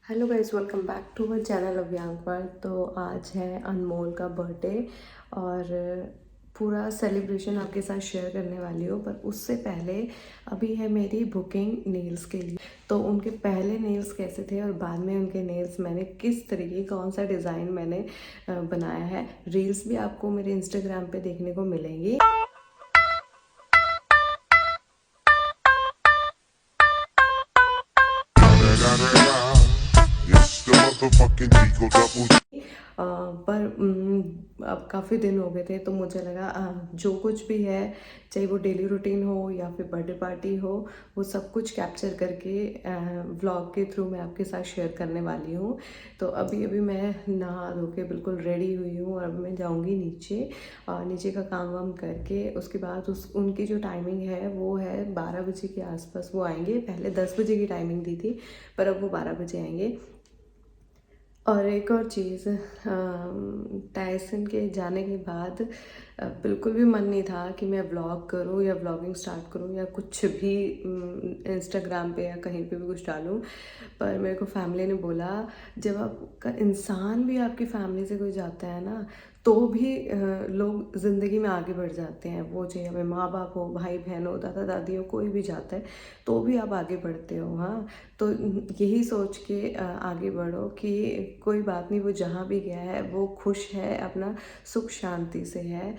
Hello guys, welcome back to my channel Avyang पर। तो आज है अनमोल का बर्थडे और पूरा सेलिब्रेशन आपके साथ शेयर करने वाली हूँ। पर उससे पहले अभी है मेरी बुकिंग नेल्स के लिए। तो उनके पहले नेल्स कैसे थे और बाद में उनके नेल्स मैंने किस तरीके कौन सा डिज़ाइन मैंने बनाया है, रील्स भी आपको मेरे इंस्टाग्राम पे देखने को मिलेंगी। It's the motherfucking Eagle Double G. पर अब काफ़ी दिन हो गए थे तो मुझे लगा जो कुछ भी है, चाहे वो डेली रूटीन हो या फिर बर्थडे पार्टी हो, वो सब कुछ कैप्चर करके व्लॉग के थ्रू मैं आपके साथ शेयर करने वाली हूँ। तो अभी अभी मैं नहा धो के बिल्कुल रेडी हुई हूँ और अब मैं जाऊँगी नीचे और नीचे का काम वाम करके उसके बाद उनकी जो टाइमिंग है वो है 12 बजे के आसपास वो आएंगे। पहले 10 बजे की टाइमिंग दी थी पर अब वो 12 बजे आएंगे। और एक और चीज़, टायसन के जाने के बाद बिल्कुल भी मन नहीं था कि मैं व्लॉग करूं या व्लॉगिंग स्टार्ट करूं या कुछ भी इंस्टाग्राम पे या कहीं पे भी कुछ डालूं। पर मेरे को फैमिली ने बोला, जब आपका इंसान भी आपकी फैमिली से कोई जाता है ना, तो भी लोग ज़िंदगी में आगे बढ़ जाते हैं। वो चाहे हमें माँ बाप हो, भाई बहन हो, दादा दादी हो, कोई भी जाता है तो भी आप आगे बढ़ते हो। हाँ, तो यही सोच के आगे बढ़ो कि कोई बात नहीं, वो जहाँ भी गया है वो खुश है, अपना सुख शांति से है।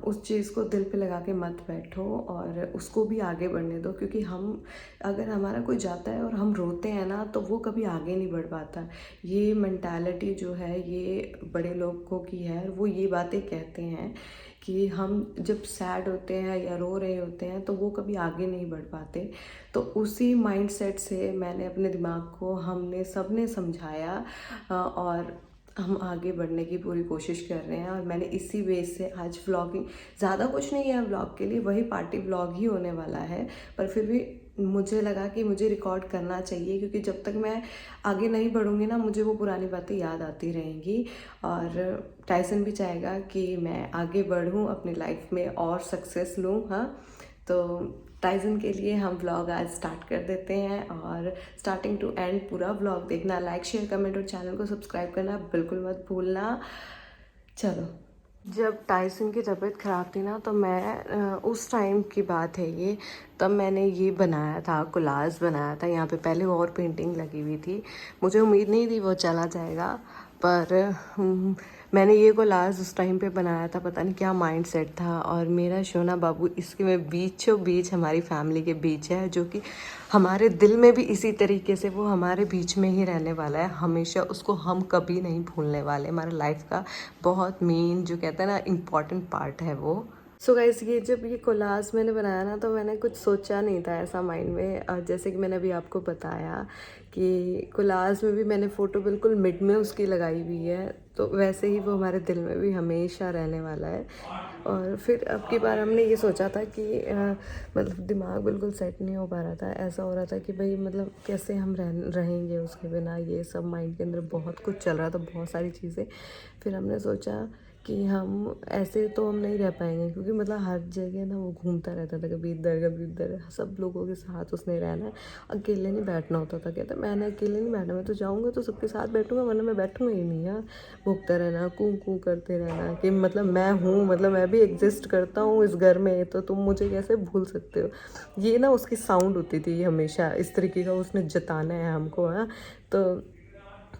उस चीज़ को दिल पे लगा के मत बैठो और उसको भी आगे बढ़ने दो। क्योंकि हम, अगर हमारा कोई जाता है और हम रोते हैं ना, तो वो कभी आगे नहीं बढ़ पाता। ये मेंटालिटी जो है ये बड़े लोगों की है। वो ये बातें कहते हैं कि हम जब सैड होते हैं या रो रहे होते हैं तो वो कभी आगे नहीं बढ़ पाते। तो उसी माइंडसेट से मैंने अपने दिमाग को, हमने सबने समझाया और हम आगे बढ़ने की पूरी कोशिश कर रहे हैं। और मैंने इसी बेस से आज व्लॉगिंग, ज़्यादा कुछ नहीं है व्लॉग के लिए, वही पार्टी व्लॉग ही होने वाला है। पर फिर भी मुझे लगा कि मुझे रिकॉर्ड करना चाहिए, क्योंकि जब तक मैं आगे नहीं बढ़ूँगी ना, मुझे वो पुरानी बातें याद आती रहेंगी। और टाइसन भी चाहेगा कि मैं आगे बढ़ूँ अपनी लाइफ में और सक्सेस लूँ। हाँ, तो टाइसन के लिए हम व्लॉग आज स्टार्ट कर देते हैं और स्टार्टिंग टू एंड पूरा व्लॉग देखना। लाइक शेयर कमेंट और चैनल को सब्सक्राइब करना बिल्कुल मत भूलना। चलो, जब टाइसन की तबीयत ख़राब थी ना, तो मैं उस टाइम की बात है ये, तब मैंने ये बनाया था, कोलाज बनाया था। यहाँ पे पहले और पेंटिंग लगी हुई थी, मुझे उम्मीद नहीं थी वो चला जाएगा। पर मैंने ये कोलाज उस टाइम पे बनाया था, पता नहीं क्या माइंड सेट था। और मेरा शोना बाबू इसके में बीचों बीच हमारी फैमिली के बीच है, जो कि हमारे दिल में भी इसी तरीके से वो हमारे बीच में ही रहने वाला है हमेशा। उसको हम कभी नहीं भूलने वाले। हमारे लाइफ का बहुत मेन, जो कहते हैं ना, इम्पॉर्टेंट पार्ट है वो। सो गाइस, ये जब ये कोलाज मैंने बनाया ना, तो मैंने कुछ सोचा नहीं था ऐसा माइंड में। जैसे कि मैंने अभी आपको बताया कि कोलाज में भी मैंने फ़ोटो बिल्कुल मिड में उसकी लगाई हुई है, तो वैसे ही वो हमारे दिल में भी हमेशा रहने वाला है। और फिर अब की बार हमने ये सोचा था कि मतलब दिमाग बिल्कुल सेट नहीं हो पा रहा था। ऐसा हो रहा था कि भाई मतलब कैसे हम रहेंगे उसके बिना, ये सब माइंड के अंदर बहुत कुछ चल रहा था, बहुत सारी चीज़ें। फिर हमने सोचा कि हम ऐसे तो हम नहीं रह पाएंगे, क्योंकि मतलब हर जगह ना वो घूमता रहता था, कभी इधर कभी उधर, सब लोगों के साथ उसने रहना है, अकेले नहीं बैठना होता था। कहता मैंने अकेले नहीं बैठना, मैं तो जाऊँगा तो सबके साथ बैठूंगा, वरना मैं बैठूंगा ही नहीं यार। भूखता रहना, कूं कूं करते रहना कि मतलब मैं हूँ, मतलब मैं भी एग्जिस्ट करता हूँ इस घर में, तो तुम मुझे कैसे भूल सकते हो। ये ना उसकी साउंड होती थी हमेशा, इस तरीके का उसने जताना है हमको। हाँ, तो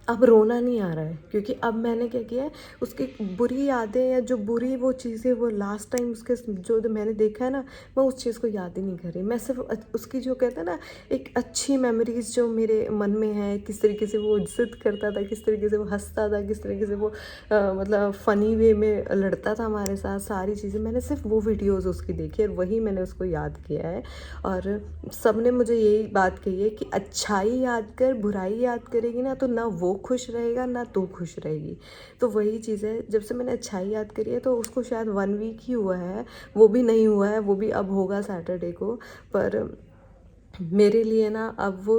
अब रोना नहीं आ रहा है, क्योंकि अब मैंने क्या किया है, उसकी बुरी यादें या जो बुरी वो चीज़ें, वो लास्ट टाइम उसके जो मैंने देखा है ना, मैं उस चीज़ को याद ही नहीं कर रही। मैं सिर्फ उसकी जो कहते हैं ना, एक अच्छी मेमोरीज जो मेरे मन में है, किस तरीके से वो जिद करता था, किस तरीके से वो हंसता था, किस तरीके से वो मतलब फ़नी वे में लड़ता था हमारे साथ, सारी चीज़ें मैंने सिर्फ वो वीडियोज़ उसकी देखी और वही मैंने उसको याद किया है। और सब ने मुझे यही बात कही है कि अच्छाई याद कर, बुराई याद करेगी ना, तो ना वो खुश रहेगा ना तू खुश रहेगी। तो वही चीज़ है, जब से मैंने अच्छाई याद करी है, तो उसको शायद 1 वीक ही हुआ है, वो भी नहीं हुआ है, वो भी अब होगा सैटरडे को। पर मेरे लिए ना अब वो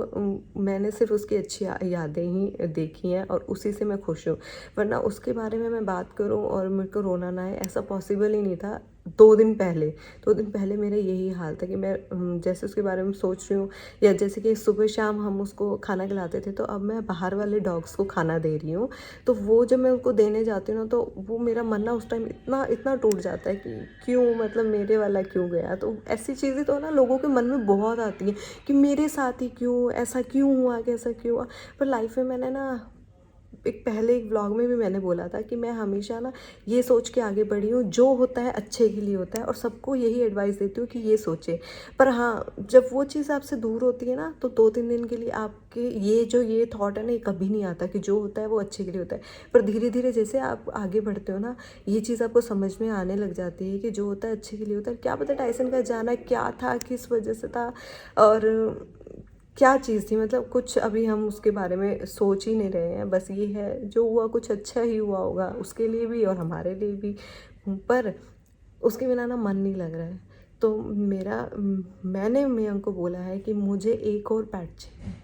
मैंने सिर्फ उसकी अच्छी यादें ही देखी हैं और उसी से मैं खुश हूँ। वरना उसके बारे में मैं बात करूँ और मेरे को रोना ना आए, ऐसा पॉसिबल ही नहीं था। 2 दिन पहले मेरा यही हाल था कि मैं जैसे उसके बारे में सोच रही हूँ, या जैसे कि सुबह शाम हम उसको खाना खिलाते थे, तो अब मैं बाहर वाले डॉग्स को खाना दे रही हूँ। तो वो जब मैं उनको देने जाती हूँ ना, तो वो मेरा मन ना उस टाइम इतना इतना टूट जाता है कि क्यों, मतलब मेरे वाला क्यों गया। तो ऐसी चीज़ें तो ना लोगों के मन में बहुत आती हैं कि मेरे साथ ही क्यों, ऐसा क्यों हुआ, कैसा क्यों हुआ। पर लाइफ में मैंने ना एक व्लॉग में भी मैंने बोला था कि मैं हमेशा ना ये सोच के आगे बढ़ी हूँ, जो होता है अच्छे के लिए होता है, और सबको यही एडवाइस देती हूँ कि ये सोचे। पर हाँ, जब वो चीज़ आपसे दूर होती है ना, तो 2-3 दिन के लिए आपके ये थॉट है ना, ये कभी नहीं आता कि जो होता है वो अच्छे के लिए होता है। पर धीरे धीरे जैसे आप आगे बढ़ते हो ना, ये चीज़ आपको समझ में आने लग जाती है कि जो होता है अच्छे के लिए होता है। क्या पता टाइसन का जाना क्या था, किस वजह से था, और क्या चीज़ थी, मतलब कुछ अभी हम उसके बारे में सोच ही नहीं रहे हैं। बस ये है, जो हुआ कुछ अच्छा ही हुआ होगा उसके लिए भी और हमारे लिए भी। पर उसके बिना ना मन नहीं लग रहा है। तो मैंने मेयंक को बोला है कि मुझे एक और पेट चाहिए,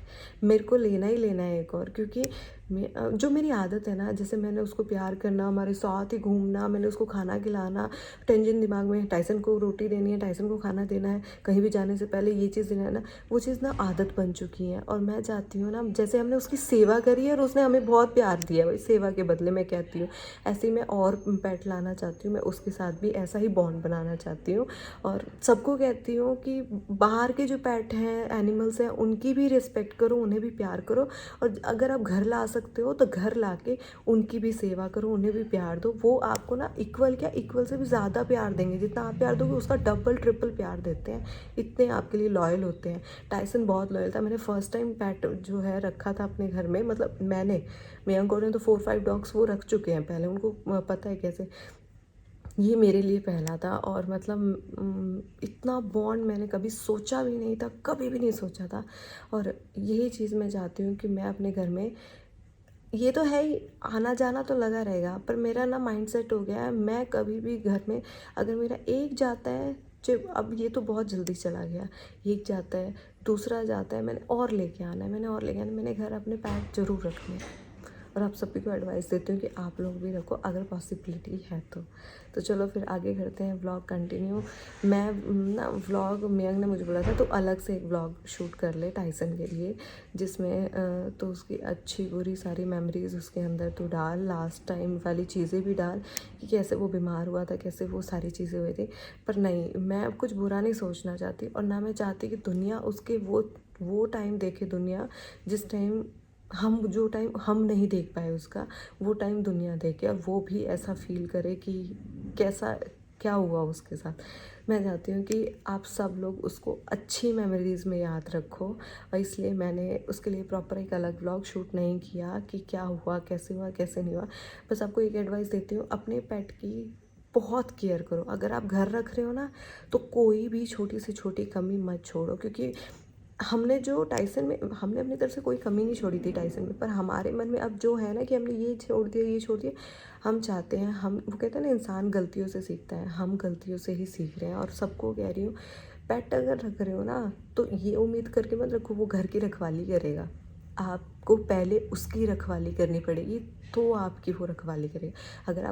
मेरे को लेना ही लेना है एक और। क्योंकि जो मेरी आदत है ना, जैसे मैंने उसको प्यार करना, हमारे साथ ही घूमना, मैंने उसको खाना खिलाना, टेंशन दिमाग में, टाइसन को रोटी देनी है, टाइसन को खाना देना है, कहीं भी जाने से पहले ये चीज़ देना है ना, वो चीज़ ना आदत बन चुकी है। और मैं चाहती हूँ ना, जैसे हमने उसकी सेवा करी है और उसने हमें बहुत प्यार दिया, भाई सेवा के बदले मैं कहती हूँ, ऐसे ही मैं और पेट लाना चाहती हूँ। मैं उसके साथ भी ऐसा ही बॉन्ड बनाना चाहती हूँ। और सबको कहती हूँ कि बाहर के जो पेट हैं, एनिमल्स हैं, उनकी भी रिस्पेक्ट करो, उन्हें भी प्यार करो। और अगर आप घर ला सकते हो तो घर ला के उनकी भी सेवा करो, उन्हें भी प्यार दो। वो आपको ना इक्वल से भी ज़्यादा प्यार देंगे, जितना आप प्यार दोगे उसका डबल ट्रिपल प्यार देते हैं, इतने आपके लिए लॉयल होते हैं। टाइसन बहुत लॉयल था। मैंने फर्स्ट टाइम पेट जो है रखा था अपने घर में, मतलब मेयंक ने तो 4-5 डॉग्स वो रख चुके हैं पहले, उनको पता है कैसे। ये मेरे लिए पहला था, और मतलब इतना बॉन्ड मैंने कभी सोचा भी नहीं था, कभी भी नहीं सोचा था। और यही चीज़ मैं चाहती हूँ कि मैं अपने घर में, ये तो है ही, आना जाना तो लगा रहेगा, पर मेरा ना माइंड सेट हो गया है, मैं कभी भी घर में अगर मेरा एक जाता है, जब अब ये तो बहुत जल्दी चला गया, एक जाता है, दूसरा जाता है, मैंने और लेके आना है, मैंने घर अपने पैट ज़रूर रखने हैं। और आप सभी को एडवाइस देती हूँ कि आप लोग भी रखो अगर पॉसिबिलिटी है तो चलो फिर आगे करते हैं व्लॉग कंटिन्यू। मैं ना व्लॉग, मेयंक ने मुझे बोला था तो अलग से एक व्लॉग शूट कर ले टाइसन के लिए, जिसमें तो उसकी अच्छी बुरी सारी मेमोरीज उसके अंदर तो डाल, लास्ट टाइम वाली चीज़ें भी डाल कि कैसे वो बीमार हुआ था, कैसे वो सारी चीज़ें हुई थी। पर नहीं, मैं अब कुछ बुरा नहीं सोचना चाहती, और ना मैं चाहती कि दुनिया उसके वो टाइम देखे, दुनिया जिस टाइम जो टाइम हम नहीं देख पाए उसका, वो टाइम दुनिया देखे, और वो भी ऐसा फील करे कि कैसा क्या हुआ उसके साथ। मैं चाहती हूँ कि आप सब लोग उसको अच्छी मेमोरीज़ में याद रखो, और इसलिए मैंने उसके लिए प्रॉपर एक अलग व्लॉग शूट नहीं किया कि क्या हुआ, कैसे नहीं हुआ। बस आपको एक एडवाइस देती हूँ, अपने पेट की बहुत केयर करो। अगर आप घर रख रहे हो ना, तो कोई भी छोटी से छोटी कमी मत छोड़ो, क्योंकि हमने अपनी तरफ से कोई कमी नहीं छोड़ी थी टाइसन में, पर हमारे मन में अब जो है ना कि हमने ये छोड़ दिया। हम चाहते हैं, वो कहते हैं ना, इंसान गलतियों से सीखता है, हम गलतियों से ही सीख रहे हैं। और सबको कह रही हूँ, पेट अगर रख रहे हो ना, तो ये उम्मीद करके मत रखो वो घर की रखवाली करेगा। आपको पहले उसकी रखवाली करनी पड़ेगी, तो आपकी वो रखवाली करेगा। अगर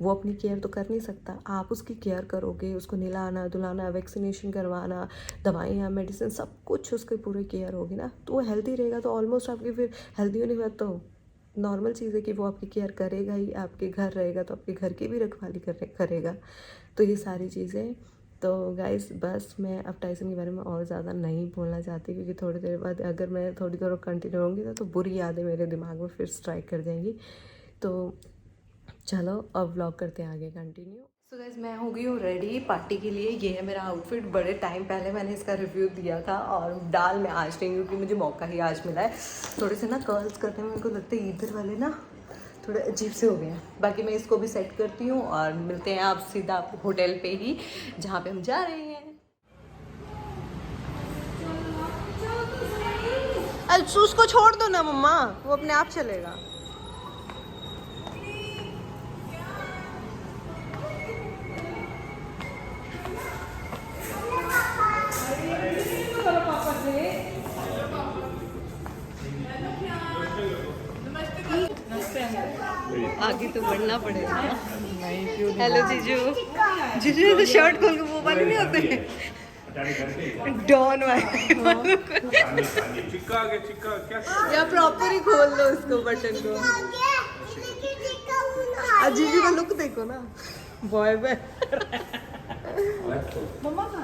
वो अपनी केयर तो कर नहीं सकता, आप उसकी केयर करोगे, उसको नहलाना धुलाना, वैक्सीनेशन करवाना, दवाइयाँ, मेडिसिन, सब कुछ उसके पूरे केयर होगी ना, तो वो हेल्दी रहेगा। तो ऑलमोस्ट आपकी फिर हेल्दी होने के बाद तो नॉर्मल चीज़ है कि वो आपकी केयर करेगा ही। आपके घर रहेगा तो आपके घर की भी रखवाली करेगा। तो ये सारी चीज़ें। तो गाइस, बस मैं अब टाइसन के बारे में और ज़्यादा नहीं बोलना चाहती, क्योंकि थोड़ी देर बाद अगर मैं थोड़ी देर कंटिन्यू होंगी ना, तो बुरी यादें मेरे दिमाग में फिर स्ट्राइक कर जाएंगी। तो चलो अब व्लॉग करते हैं आगे कंटिन्यू। सो गाइस, मैं हो गई हूँ रेडी पार्टी के लिए। ये है मेरा आउटफिट। बड़े टाइम पहले मैंने इसका रिव्यू दिया था, और डाल मैं आज नहीं, क्योंकि मुझे मौका ही आज मिला है। थोड़े से ना कर्ल्स करने में मेरे को लगता है इधर वाले ना थोड़े अजीब से हो गए हैं। बाकी मैं इसको भी सेट करती हूँ, और मिलते हैं आप सीधा होटल पे ही, जहाँ पे हम जा रहे हैं। अलसूस को छोड़ दो ना मम्मा, वो अपने आप चलेगा। आगे तो बढ़ना पड़ेगा। हेलो जीजू। जीजू ने तो शर्ट खोल के वो वाले नहीं होते डॉन वाले या प्रॉपर ही खोल लो उसको बटन को। जीजू का लुक देखो ना बॉय बॉय। मम्मा का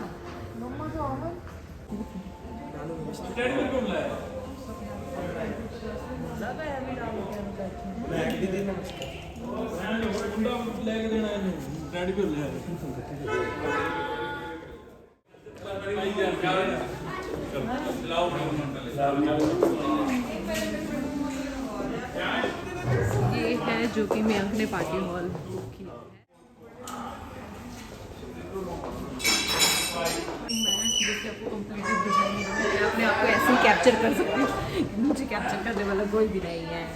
ये है जो कि मयंक ने पार्टी हॉल बुक किया है। मैं अपने आप को ऐसे ही कैप्चर कर सकती हूँ, मुझे कैप्चर करने वाला कोई भी नहीं है।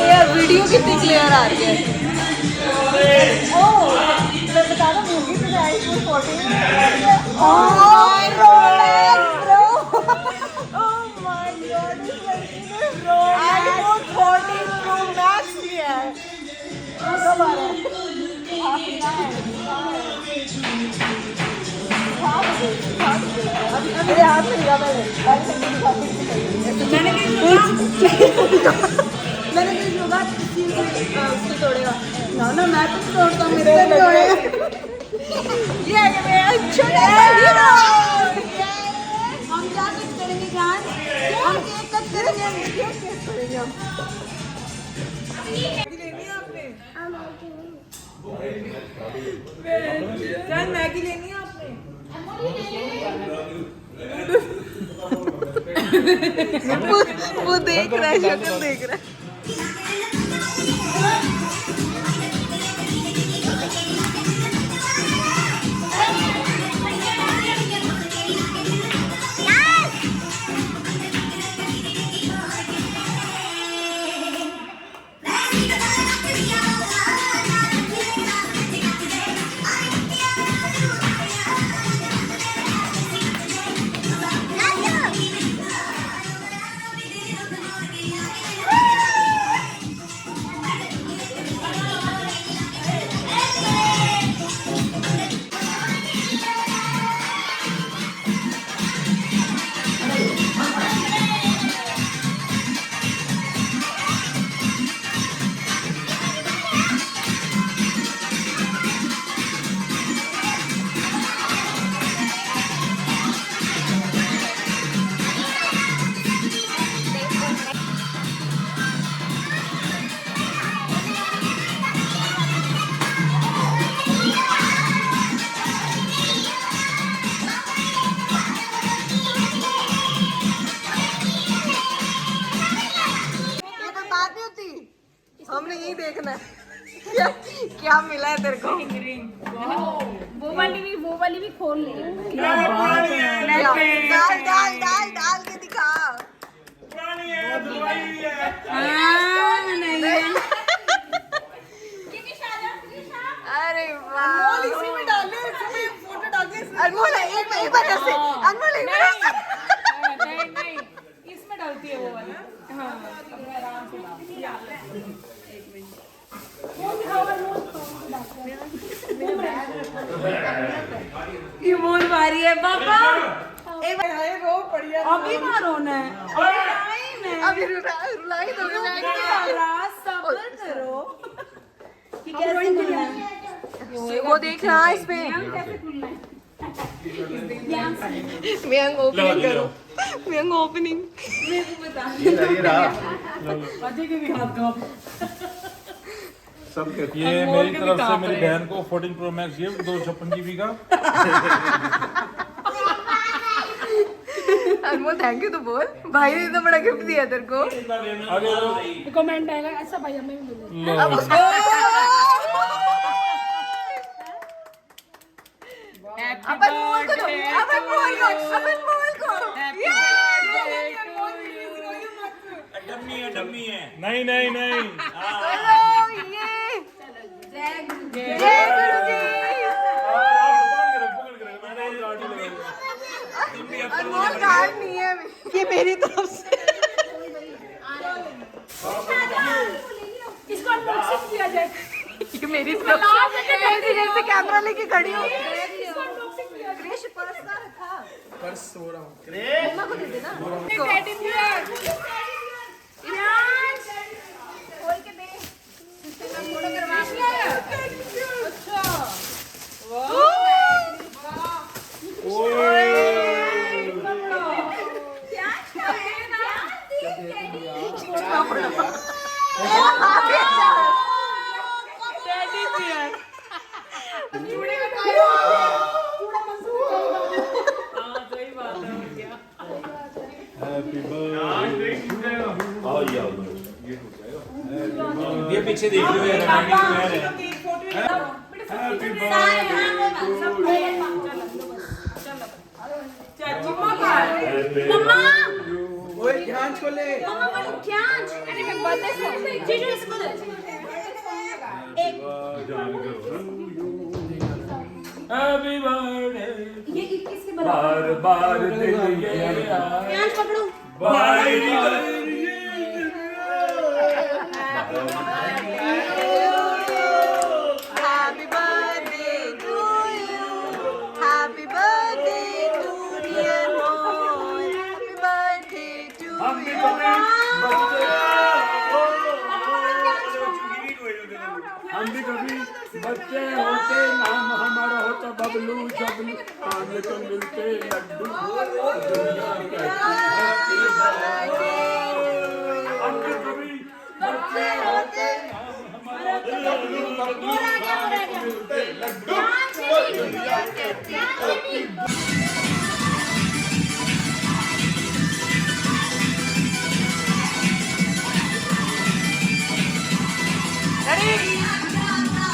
यार वीडियो कितनी क्लियर आ रही है। ओह मैं बता दूं मूवी तो iPhone 14 oh Rolex bro oh my God इस लड़की ने आईफोन 14 प्रो मैक्स लिया है। कब आ रहा है? मेरे हाथ में लिया मैंने कहीं होगा उसको तोड़ेगा ना ना मैं तो तोड़ता हूँ मेरे से तोड़ेगा। ये छोटे हम क्या कुछ करेंगे जान हम केक कट करेंगे केक करेंगे हम। लेनी है आपने जान मैगी लेनी है आपने वो देख रहा है शक्ल देख रहा है। हमने यही देखना है क्या क्या मिला है तेरे को। वो वाली भी खोल ले। डाल डाल डाल डाल के दिखा। अरे वाह इसी में डाले इसमें फोटो डाल के अनमोल एक वजह से अनमोल नहीं इसमें डालती है वो वाला। हाँ आराम से ये मोल मारी है पापा एक रो बढ़िया अभी ना रोना है अभी रुलाई तो सब्र करो कि कैसे खुलना है वो देख रहा है इसमें कैसे खुलना है मयंक ओपनिंग करो मयंक ओपनिंग अजय के भी हाथ का ये मेरी तरफ से मेरी बहन को 14 Pro Max ये 256 GB का। अनमोल थैंक यू तो बोल भाई ने इतना बड़ा गिफ्ट दिया तेरे को। कमेंट आएगा ऐसा भाई हमें भी मिले। अब उसको अपन मोल को दो अपन मोल को डम्मी है नहीं नहीं नहीं हेलो ये जय गुरु जी अनमोल कार्ड नहीं है ये मेरी तरफ से मेरी तरफ ऐसी जैसे कैमरा लेके खड़ी हो। पर्स हो रहा हूँ। मम्मा को दे देना। खोल के दे। फोटो करवा अच्छा ये पीछे देख लो यार ओए ध्यान खोले। हैप्पी बर्थडे बार बार दिल ये बार Happy birthday to you. Happy birthday to dear Moy. Happy birthday to हम भी you. कभी बच्चे होते नाम हमारा होता बबलू शबलू कान को मिलते लड्डू दुनिया हम भी कभी बच्चे होते नाम हमारा होता बबलू बबलू कान को मिलते लड्डू दुनिया कहती